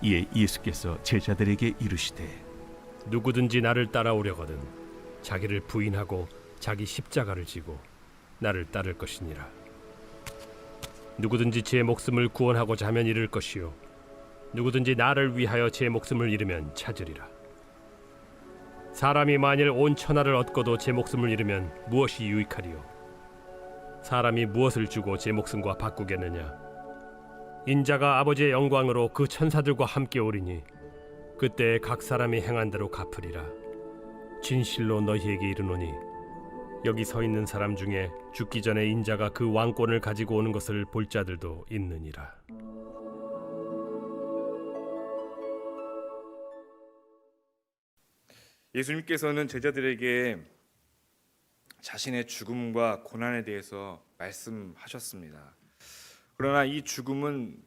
이에 예수께서 제자들에게 이르시되 누구든지 나를 따라오려거든 자기를 부인하고 자기 십자가를 지고 나를 따를 것이니라. 누구든지 제 목숨을 구원하고자 하면 잃을 것이요 누구든지 나를 위하여 제 목숨을 잃으면 찾으리라. 사람이 만일 온 천하를 얻고도 제 목숨을 잃으면 무엇이 유익하리요? 사람이 무엇을 주고 제 목숨과 바꾸겠느냐? 인자가 아버지의 영광으로 그 천사들과 함께 오리니 그때 각 사람이 행한 대로 갚으리라. 진실로 너희에게 이르노니 여기 서 있는 사람 중에 죽기 전에 인자가 그 왕권을 가지고 오는 것을 볼 자들도 있느니라. 예수님께서는 제자들에게 자신의 죽음과 고난에 대해서 말씀하셨습니다. 그러나 이 죽음은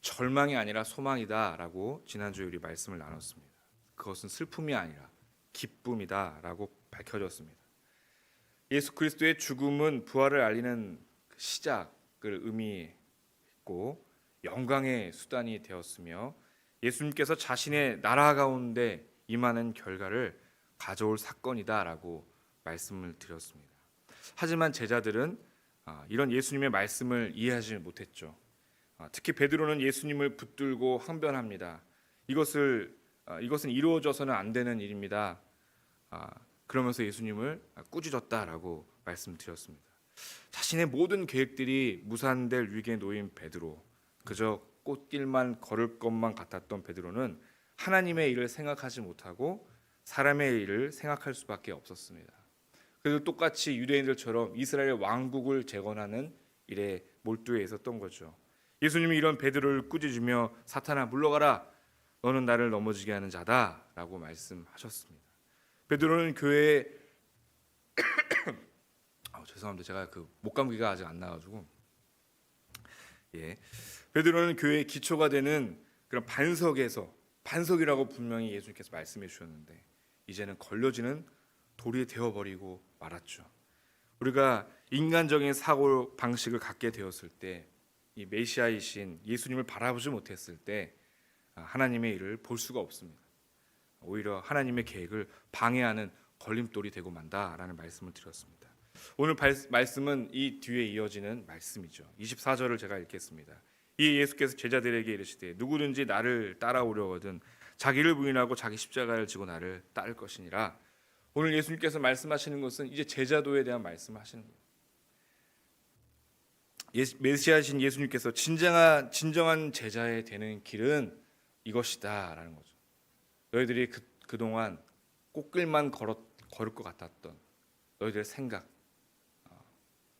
절망이 아니라 소망이다라고 지난주에 우리 말씀을 나눴습니다. 그것은 슬픔이 아니라 기쁨이다라고 밝혀졌습니다. 예수 그리스도의 죽음은 부활을 알리는 시작을 의미했고 영광의 수단이 되었으며 예수님께서 자신의 나라 가운데 임하는 결과를 가져올 사건이다라고 말씀을 드렸습니다. 하지만 제자들은 이런 예수님의 말씀을 이해하지 못했죠. 특히 베드로는 예수님을 붙들고 항변합니다. 이것은 이루어져서는 안 되는 일입니다. 그러면서 예수님을 꾸짖었다라고 말씀드렸습니다. 자신의 모든 계획들이 무산될 위기에 놓인 베드로, 그저 꽃길만 걸을 것만 같았던 베드로는 하나님의 일을 생각하지 못하고 사람의 일을 생각할 수밖에 없었습니다. 그래도 똑같이 유대인들처럼 이스라엘 왕국을 재건하는 일에 몰두해 있었던 거죠. 예수님이 이런 베드로를 꾸짖으며 사탄아 물러가라, 너는 나를 넘어지게 하는 자다라고 말씀하셨습니다. 베드로는 교회에 죄송합니다. 제가 그 목감기가 아직 안 나가지고 베드로는 교회의 기초가 되는 그런 반석이라고 분명히 예수님께서 말씀해 주셨는데 이제는 걸려지는 돌이 되어버리고 말았죠. 우리가 인간적인 사고 방식을 갖게 되었을 때, 이 메시아이신 예수님을 바라보지 못했을 때 하나님의 일을 볼 수가 없습니다. 오히려 하나님의 계획을 방해하는 걸림돌이 되고 만다라는 말씀을 드렸습니다. 오늘 말씀은 이 뒤에 이어지는 말씀이죠. 24절을 제가 읽겠습니다. 이 예수께서 제자들에게 이르시되 누구든지 나를 따라오려거든 자기를 부인하고 자기 십자가를 지고 나를 따를 것이니라. 오늘 예수님께서 말씀하시는 것은 이제 제자도에 대한 말씀을 하시는 거예요. 메시아신 예수님께서 진정한 제자에 되는 길은 이것이다라는 거죠. 너희들이 그동안 꽃길만 걸을 것 같았던 너희들의 생각,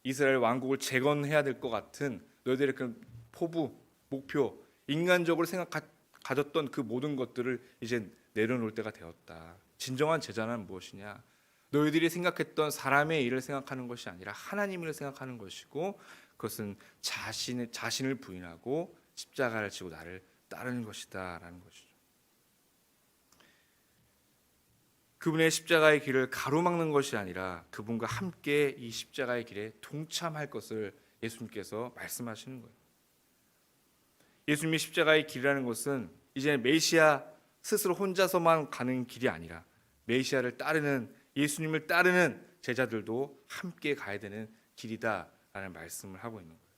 이스라엘 왕국을 재건해야 될 것 같은 너희들의 그 포부, 목표, 인간적으로 가졌던 그 모든 것들을 이제 내려놓을 때가 되었다. 진정한 제자는 무엇이냐? 너희들이 생각했던 사람의 일을 생각하는 것이 아니라 하나님의 일을 생각하는 것이고 그것은 자신을 부인하고 십자가를 지고 나를 따르는 것이다라는 것이죠. 그분의 십자가의 길을 가로막는 것이 아니라 그분과 함께 이 십자가의 길에 동참할 것을 예수님께서 말씀하시는 거예요. 예수님의 십자가의 길이라는 것은 이제 메시아 스스로 혼자서만 가는 길이 아니라 메시아를 따르는, 예수님을 따르는 제자들도 함께 가야 되는 길이다라는 말씀을 하고 있는 거예요.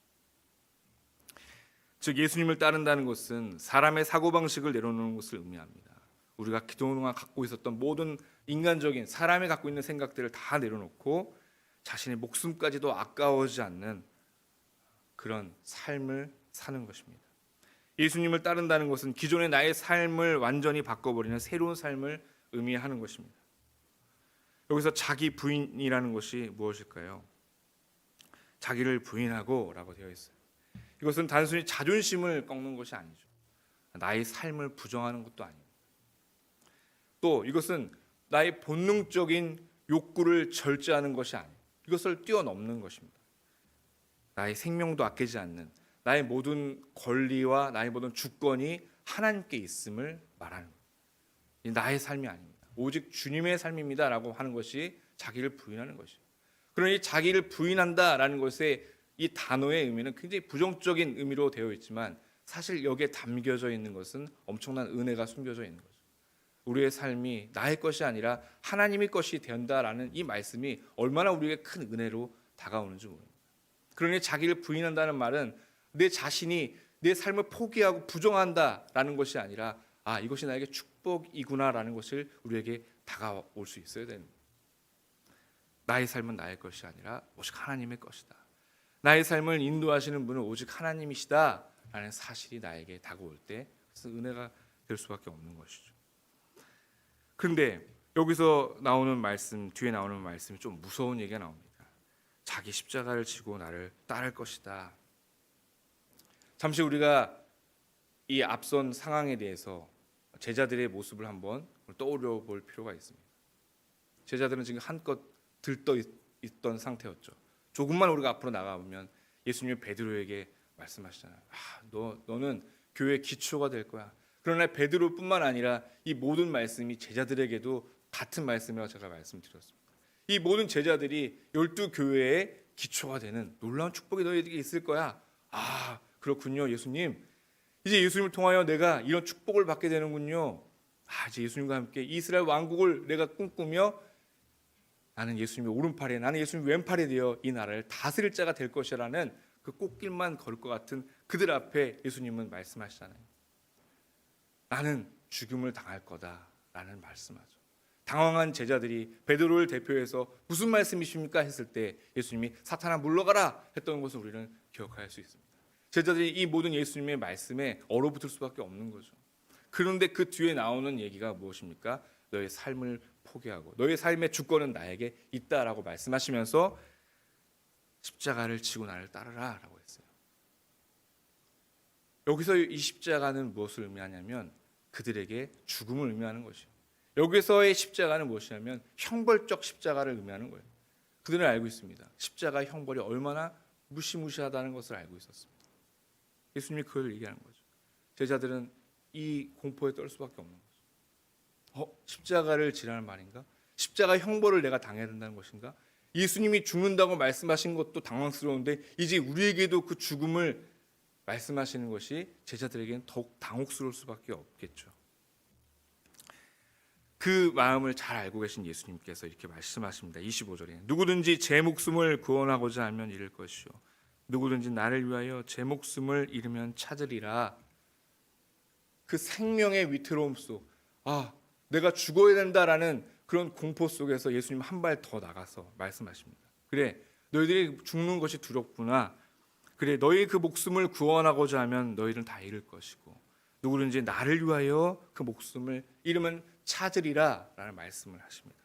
즉 예수님을 따른다는 것은 사람의 사고방식을 내려놓는 것을 의미합니다. 우리가 그동안 갖고 있었던 모든 인간적인 사람이 갖고 있는 생각들을 다 내려놓고 자신의 목숨까지도 아까워하지 않는 그런 삶을 사는 것입니다. 예수님을 따른다는 것은 기존의 나의 삶을 완전히 바꿔버리는 새로운 삶을 의미하는 것입니다. 여기서 자기 부인이라는 것이 무엇일까요? 자기를 부인하고 라고 되어 있어요. 이것은 단순히 자존심을 꺾는 것이 아니죠. 나의 삶을 부정하는 것도 아닙니다. 또 이것은 나의 본능적인 욕구를 절제하는 것이 아니에요. 이것을 뛰어넘는 것입니다. 나의 생명도 아끼지 않는, 나의 모든 권리와 나의 모든 주권이 하나님께 있음을 말하는 거예요. 나의 삶이 아닙니다. 오직 주님의 삶입니다라고 하는 것이 자기를 부인하는 것이에요. 그러니 자기를 부인한다라는 것의 이 단어의 의미는 굉장히 부정적인 의미로 되어 있지만 사실 여기에 담겨져 있는 것은 엄청난 은혜가 숨겨져 있는 거죠. 우리의 삶이 나의 것이 아니라 하나님의 것이 된다라는 이 말씀이 얼마나 우리에게 큰 은혜로 다가오는지 모릅니다. 그러니 자기를 부인한다는 말은 내 자신이 내 삶을 포기하고 부정한다라는 것이 아니라 이것이 나에게 축복이구나라는 것을 우리에게 다가올 수 있어야 됩니다. 나의 삶은 나의 것이 아니라 오직 하나님의 것이다. 나의 삶을 인도하시는 분은 오직 하나님이시다라는 사실이 나에게 다가올 때 그래서 은혜가 될 수밖에 없는 것이죠. 그런데 여기서 나오는 말씀, 뒤에 나오는 말씀이 좀 무서운 얘기가 나옵니다. 자기 십자가를 지고 나를 따를 것이다. 잠시 우리가 이 앞선 상황에 대해서 제자들의 모습을 한번 떠올려 볼 필요가 있습니다. 제자들은 지금 한껏 들떠 있던 상태였죠. 조금만 우리가 앞으로 나가보면 예수님이 베드로에게 말씀하시잖아요. 너는 교회의 기초가 될 거야. 그러나 베드로뿐만 아니라 이 모든 말씀이 제자들에게도 같은 말씀이라고 제가 말씀드렸습니다. 이 모든 제자들이 12교회의 기초가 되는 놀라운 축복이 너희에게 있을 거야. 그렇군요, 예수님. 이제 예수님을 통하여 내가 이런 축복을 받게 되는군요. 이제 예수님과 함께 이스라엘 왕국을 내가 꿈꾸며 나는 예수님의 오른팔에, 나는 예수님 왼팔에 되어 이 나라를 다스릴 자가 될 것이라는 그 꽃길만 걸을 것 같은 그들 앞에 예수님은 말씀하시잖아요. 나는 죽음을 당할 거다라는 말씀하죠. 당황한 제자들이 베드로를 대표해서 무슨 말씀이십니까 했을 때 예수님이 사탄아 물러가라 했던 것을 우리는 기억할 수 있습니다. 제자들이 이 모든 예수님의 말씀에 얼어붙을 수밖에 없는 거죠. 그런데 그 뒤에 나오는 얘기가 무엇입니까? 너의 삶을 포기하고 너의 삶의 주권은 나에게 있다라고 말씀하시면서 십자가를 지고 나를 따르라 라고 했어요. 여기서 이 십자가는 무엇을 의미하냐면 그들에게 죽음을 의미하는 것이에요. 여기서의 십자가는 무엇이냐면 형벌적 십자가를 의미하는 거예요. 그들은 알고 있습니다. 십자가 형벌이 얼마나 무시무시하다는 것을 알고 있었습니다. 예수님이 그걸 얘기하는 거죠. 제자들은 이 공포에 떨 수밖에 없는 거죠. 십자가를 지라는 말인가? 십자가 형벌을 내가 당해야 된다는 것인가? 예수님이 죽는다고 말씀하신 것도 당황스러운데 이제 우리에게도 그 죽음을 말씀하시는 것이 제자들에게는 더욱 당혹스러울 수밖에 없겠죠. 그 마음을 잘 알고 계신 예수님께서 이렇게 말씀하십니다. 25절에 누구든지 제 목숨을 구원하고자 하면 잃을 것이요 누구든지 나를 위하여 제 목숨을 잃으면 찾으리라. 그 생명의 위태로움 속 내가 죽어야 된다라는 그런 공포 속에서 예수님 한 발 더 나가서 말씀하십니다. 그래 너희들이 죽는 것이 두렵구나. 그래 너희 그 목숨을 구원하고자 하면 너희는 다 잃을 것이고 누구든지 나를 위하여 그 목숨을 잃으면 찾으리라 라는 말씀을 하십니다.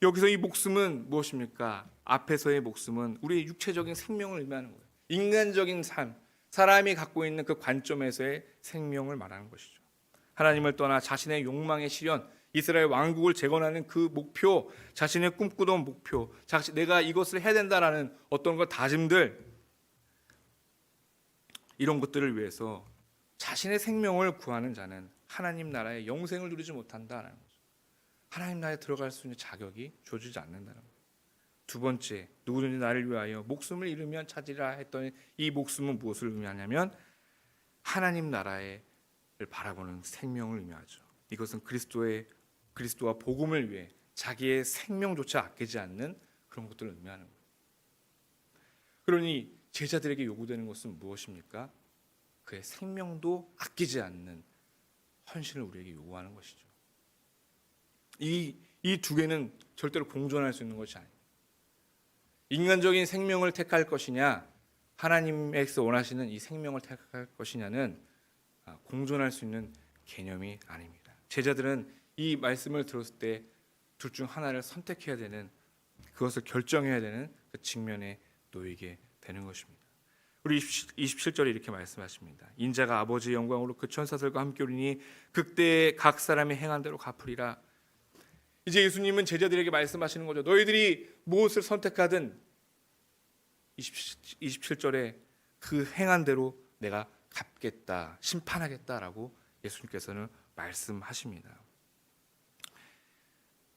여기서 이 목숨은 무엇입니까? 앞에서의 목숨은 우리의 육체적인 생명을 의미하는 거예요. 인간적인 삶, 사람이 갖고 있는 그 관점에서의 생명을 말하는 것이죠. 하나님을 떠나 자신의 욕망의 실현, 이스라엘 왕국을 재건하는 그 목표, 자신의 꿈꾸던 목표, 내가 이것을 해야 된다라는 어떤 것 다짐들, 이런 것들을 위해서 자신의 생명을 구하는 자는 하나님 나라의 영생을 누리지 못한다라는 거죠. 하나님 나라에 들어갈 수 있는 자격이 주어지지 않는다는 거예요. 두 번째, 누구든지 나를 위하여 목숨을 잃으면 찾으리라 했더니 이 목숨은 무엇을 의미하냐면 하나님 나라를 바라보는 생명을 의미하죠. 이것은 그리스도와 복음을 위해 자기의 생명조차 아끼지 않는 그런 것들을 의미하는 거예요. 그러니 제자들에게 요구되는 것은 무엇입니까? 그의 생명도 아끼지 않는 헌신을 우리에게 요구하는 것이죠. 이 두 개는 절대로 공존할 수 있는 것이 아닙니다. 인간적인 생명을 택할 것이냐, 하나님께서 원하시는 이 생명을 택할 것이냐는 공존할 수 있는 개념이 아닙니다. 제자들은 이 말씀을 들었을 때 둘 중 하나를 선택해야 되는, 그것을 결정해야 되는 그 직면에 놓이게 되는 것입니다. 우리 27절에 이렇게 말씀하십니다. 인자가 아버지의 영광으로 그 천사들과 함께 오리니 그때에 각 사람이 행한 대로 갚으리라. 이제 예수님은 제자들에게 말씀하시는 거죠. 너희들이 무엇을 선택하든 27절에 그 행한 대로 내가 갚겠다, 심판하겠다라고 예수님께서는 말씀하십니다.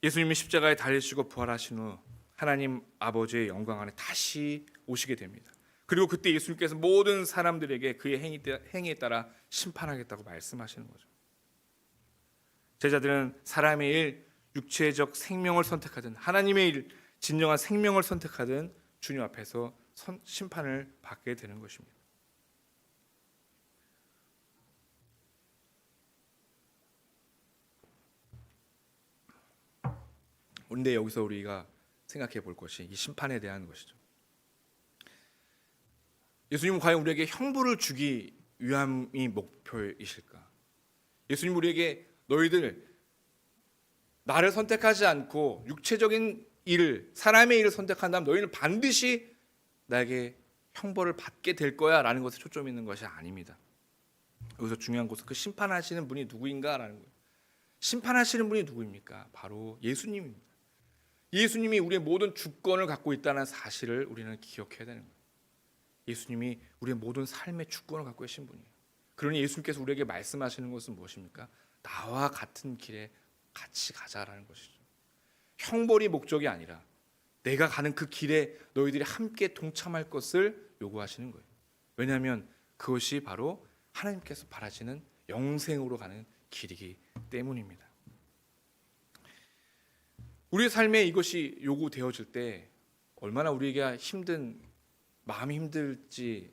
예수님이 십자가에 달리시고 부활하신 후 하나님 아버지의 영광 안에 다시 오시게 됩니다. 그리고 그때 예수님께서 모든 사람들에게 그의 행위에 따라 심판하겠다고 말씀하시는 거죠. 제자들은 사람의 일, 육체적 생명을 선택하든 하나님의 일, 진정한 생명을 선택하든 주님 앞에서 심판을 받게 되는 것입니다. 그런데 여기서 우리가 생각해 볼 것이 이 심판에 대한 것이죠. 예수님은 과연 우리에게 형벌을 주기 위함이 목표이실까? 예수님 우리에게 너희들 나를 선택하지 않고 육체적인 일을, 사람의 일을 선택한다면 너희는 반드시 나에게 형벌을 받게 될 거야 라는 것에 초점이 있는 것이 아닙니다. 여기서 중요한 것은 그 심판하시는 분이 누구인가라는 거예요. 심판하시는 분이 누구입니까? 바로 예수님입니다. 예수님이 우리의 모든 주권을 갖고 있다는 사실을 우리는 기억해야 되는 거예요. 예수님이 우리의 모든 삶의 주권을 갖고 계신 분이에요. 그러니 예수님께서 우리에게 말씀하시는 것은 무엇입니까? 나와 같은 길에 같이 가자라는 것이죠. 형벌이 목적이 아니라 내가 가는 그 길에 너희들이 함께 동참할 것을 요구하시는 거예요. 왜냐하면 그것이 바로 하나님께서 바라시는 영생으로 가는 길이기 때문입니다. 우리의 삶에 이것이 요구되어질 때 얼마나 우리에게 마음이 힘들지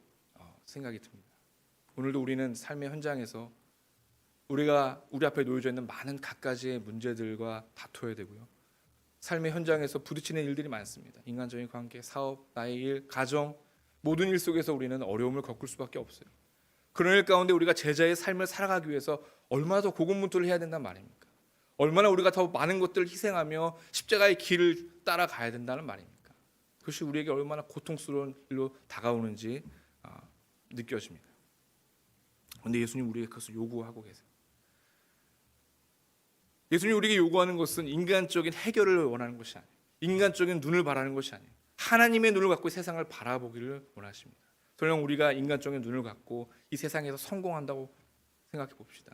생각이 듭니다. 오늘도 우리는 삶의 현장에서 우리 앞에 놓여져 있는 많은 갖가지의 문제들과 다투어야 되고요. 삶의 현장에서 부딪히는 일들이 많습니다. 인간적인 관계, 사업, 나의 일, 가정, 모든 일 속에서 우리는 어려움을 겪을 수밖에 없어요. 그런 일 가운데 우리가 제자의 삶을 살아가기 위해서 얼마나 더 고군분투를 해야 된단 말입니까? 얼마나 우리가 더 많은 것들을 희생하며 십자가의 길을 따라가야 된다는 말입니까? 그것이 우리에게 얼마나 고통스러운 일로 다가오는지 느껴집니다. 그런데 예수님 우리에게 그것을 요구하고 계세요. 예수님 우리에게 요구하는 것은 인간적인 해결을 원하는 것이 아니에요. 인간적인 눈을 바라는 것이 아니에요. 하나님의 눈을 갖고 세상을 바라보기를 원하십니다. 설령 우리가 인간적인 눈을 갖고 이 세상에서 성공한다고 생각해 봅시다.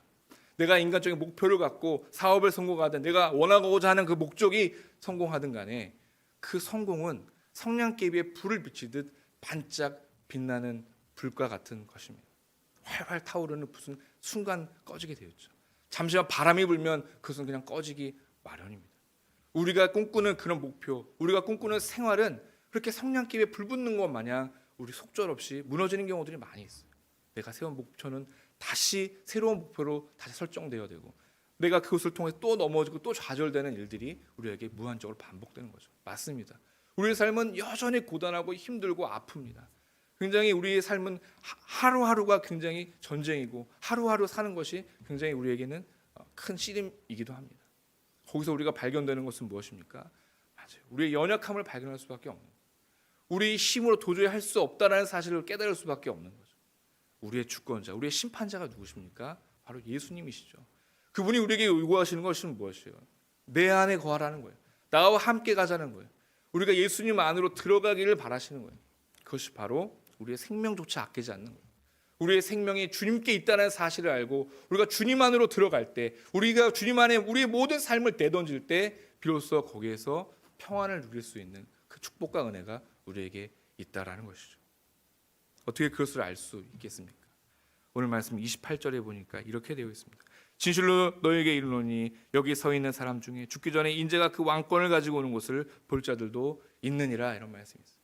내가 인간적인 목표를 갖고 사업을 성공하든 내가 원하고자 하는 그 목적이 성공하든 간에 그 성공은 성냥개 위에 불을 비치듯 반짝 빛나는 불과 같은 것입니다. 활활 타오르는 무슨 순간 꺼지게 되었죠. 잠시만 바람이 불면 그것은 그냥 꺼지기 마련입니다. 우리가 꿈꾸는 그런 목표, 우리가 꿈꾸는 생활은 그렇게 성냥개 위에 불 붙는 것 마냥 우리 속절없이 무너지는 경우들이 많이 있어요. 내가 세운 목표는 다시 새로운 목표로 다시 설정되어야 되고 내가 그것을 통해서 또 넘어지고 또 좌절되는 일들이 우리에게 무한적으로 반복되는 거죠. 맞습니다. 우리의 삶은 여전히 고단하고 힘들고 아픕니다. 굉장히 우리의 삶은 하루하루가 굉장히 전쟁이고 하루하루 사는 것이 굉장히 우리에게는 큰 씨름이기도 합니다. 거기서 우리가 발견되는 것은 무엇입니까? 맞아요. 우리의 연약함을 발견할 수밖에 없는 거예요. 우리 힘으로 도저히 할 수 없다라는 사실을 깨달을 수밖에 없는 거죠. 우리의 주권자, 우리의 심판자가 누구십니까? 바로 예수님이시죠. 그분이 우리에게 요구하시는 것은 무엇이에요? 내 안에 거하라는 거예요. 나와 함께 가자는 거예요. 우리가 예수님 안으로 들어가기를 바라시는 거예요. 그것이 바로 우리의 생명조차 아끼지 않는 거예요. 우리의 생명이 주님께 있다는 사실을 알고 우리가 주님 안으로 들어갈 때, 우리가 주님 안에 우리의 모든 삶을 내던질 때 비로소 거기에서 평안을 누릴 수 있는 그 축복과 은혜가 우리에게 있다라는 것이죠. 어떻게 그것을 알 수 있겠습니까? 오늘 말씀 28절에 보니까 이렇게 되어 있습니다. 진실로 너에게 이르노니 여기 서 있는 사람 중에 죽기 전에 인자가 그 왕권을 가지고 오는 것을 볼 자들도 있느니라, 이런 말씀이 있어요.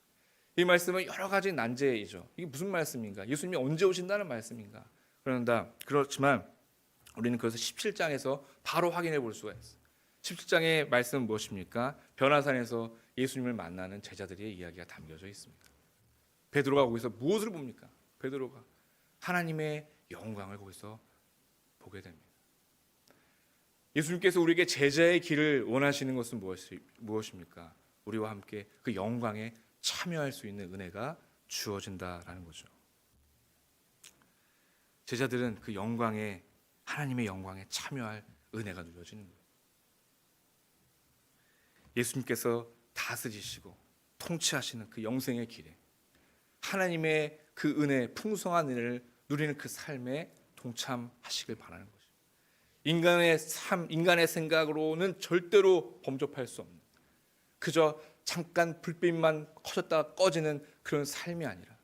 이 말씀은 여러 가지 난제이죠. 이게 무슨 말씀인가? 예수님이 언제 오신다는 말씀인가? 그렇지만 우리는 그것을 17장에서 바로 확인해 볼 수가 있어요. 17장의 말씀은 무엇입니까? 변화산에서 예수님을 만나는 제자들의 이야기가 담겨져 있습니다. 베드로가 거기서 무엇을 봅니까? 베드로가 하나님의 영광을 거기서 보게 됩니다. 예수님께서 우리에게 제자의 길을 원하시는 것은 무엇입니까? 우리와 함께 그 영광에 참여할 수 있는 은혜가 주어진다라는 거죠. 제자들은 그 영광에, 하나님의 영광에 참여할 은혜가 누려지는 거예요. 예수님께서 다스리시고 통치하시는 그 영생의 길에 하나님의 그 은혜, 풍성한 은혜를 누리는 그 삶에 동참하시길 바라는 거죠. 인간의 삶, 인간의 생각으로는 절대로 범접할 수 없는, 그저 잠깐 불빛만 커졌다가 꺼지는 그런 삶이 아니라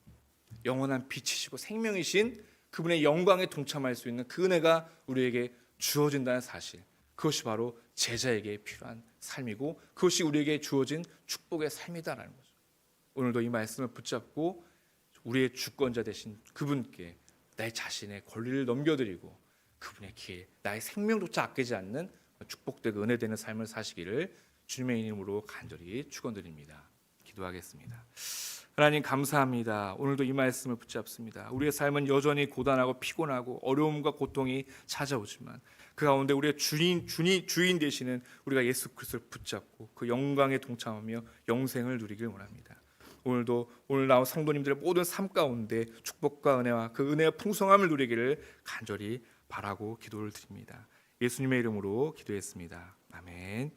영원한 빛이시고 생명이신 그분의 영광에 동참할 수 있는 그 은혜가 우리에게 주어진다는 사실, 그것이 바로 제자에게 필요한 삶이고 그것이 우리에게 주어진 축복의 삶이다라는 거죠. 오늘도 이 말씀을 붙잡고 우리의 주권자 되신 그분께 내 자신의 권리를 넘겨드리고 그분의 기회, 나의 생명조차 아끼지 않는 축복되고 은혜되는 삶을 사시기를 주님의 이름으로 간절히 축원드립니다. 기도하겠습니다. 하나님 감사합니다. 오늘도 이 말씀을 붙잡습니다. 우리의 삶은 여전히 고단하고 피곤하고 어려움과 고통이 찾아오지만 그 가운데 우리의 주인 되시는 우리가 예수 그리스도를 붙잡고 그 영광에 동참하며 영생을 누리길 원합니다. 오늘도 오늘 나온 성도님들의 모든 삶 가운데 축복과 은혜와 그 은혜의 풍성함을 누리기를 간절히 바라고 기도를 드립니다. 예수님의 이름으로 기도했습니다. 아멘.